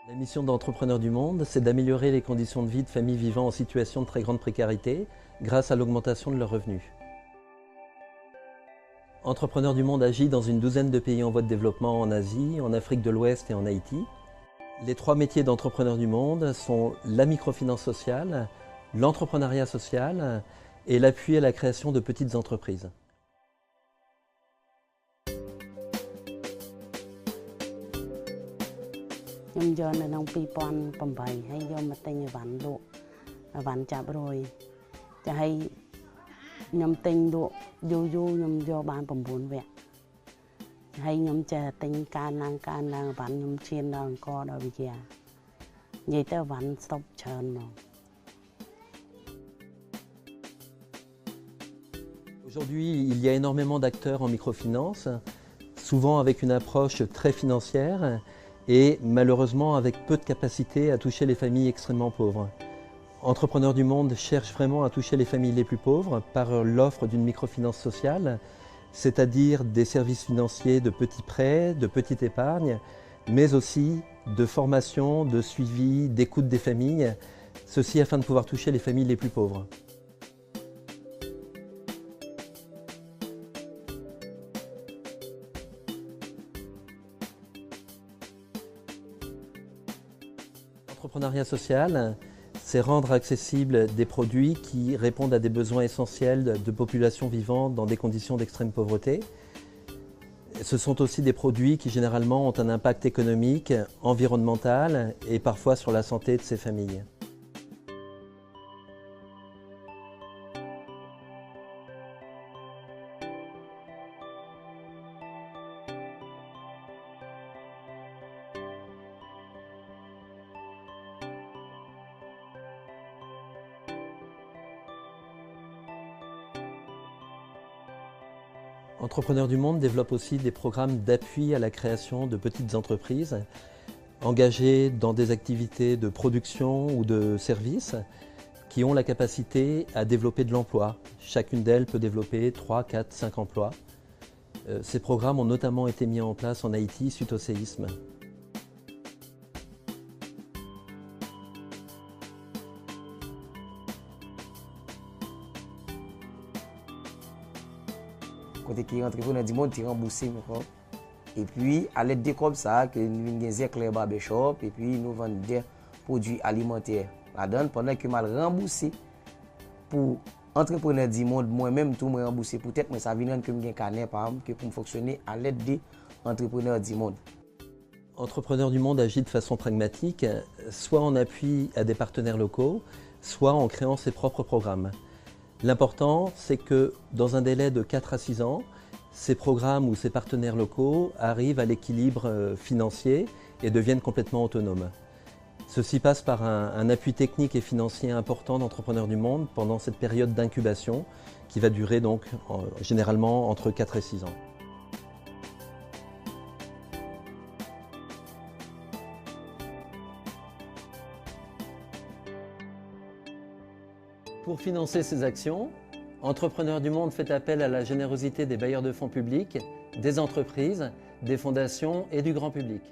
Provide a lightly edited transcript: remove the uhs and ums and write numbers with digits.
La mission d'Entrepreneurs du Monde, c'est d'améliorer les conditions de vie de familles vivant en situation de très grande précarité grâce à l'augmentation de leurs revenus. Entrepreneurs du Monde agit dans une douzaine de pays en voie de développement en Asie, en Afrique de l'Ouest et en Haïti. Les trois métiers d'Entrepreneurs du Monde sont la microfinance sociale, l'entrepreneuriat social et l'appui à la création de petites entreprises. Nhâm giờ là nông pi pon bầm bầy hay do mà tên vạn độ vạn chạp rồiจะให้ยำเต็งดุยูยำยอบานปมบุญแวะให้ยำจะเต็งการนางวันยำเชียนนางก็ดอกเจียยี่แต่วันสบเชิญมอง Aujourd'hui, il y a énormément d'acteurs en microfinance, souvent avec une approche très financière et malheureusement avec peu de capacité à toucher les familles extrêmement pauvres. Entrepreneurs du Monde cherchent vraiment à toucher les familles les plus pauvres par l'offre d'une microfinance sociale, c'est-à-dire des services financiers de petits prêts, de petite épargne, mais aussi de formation, de suivi, d'écoute des familles, ceci afin de pouvoir toucher les familles les plus pauvres. L'entrepreneuriat social, c'est rendre accessibles des produits qui répondent à des besoins essentiels de populations vivant dans des conditions d'extrême pauvreté. Ce sont aussi des produits qui généralement ont un impact économique, environnemental et parfois sur la santé de ces familles. Entrepreneurs du Monde développe aussi des programmes d'appui à la création de petites entreprises engagées dans des activités de production ou de services qui ont la capacité à développer de l'emploi. Chacune d'elles peut développer 3, 4, 5 emplois. Ces programmes ont notamment été mis en place en Haïti suite au séisme. Côté qui entrepreneur du monde, qui remboursé et puis à l'aide de comme ça que nous avons des éclairs barbershop et puis nous vendons des produits alimentaires là-dedans pendant que mal remboursé pour entrepreneur du monde moi-même tout me remboursé peut-être mais ça vient que me carnet par exemple que pour fonctionner à l'aide des entrepreneurs du monde. Entrepreneurs du Monde agit de façon pragmatique, soit en appui à des partenaires locaux, soit en créant ses propres programmes. L'important, c'est que dans un délai de 4 à 6 ans, ces programmes ou ces partenaires locaux arrivent à l'équilibre financier et deviennent complètement autonomes. Ceci passe par un appui technique et financier important d'Entrepreneurs du Monde pendant cette période d'incubation qui va durer donc généralement entre 4 et 6 ans. Pour financer ces actions, Entrepreneurs du Monde fait appel à la générosité des bailleurs de fonds publics, des entreprises, des fondations et du grand public.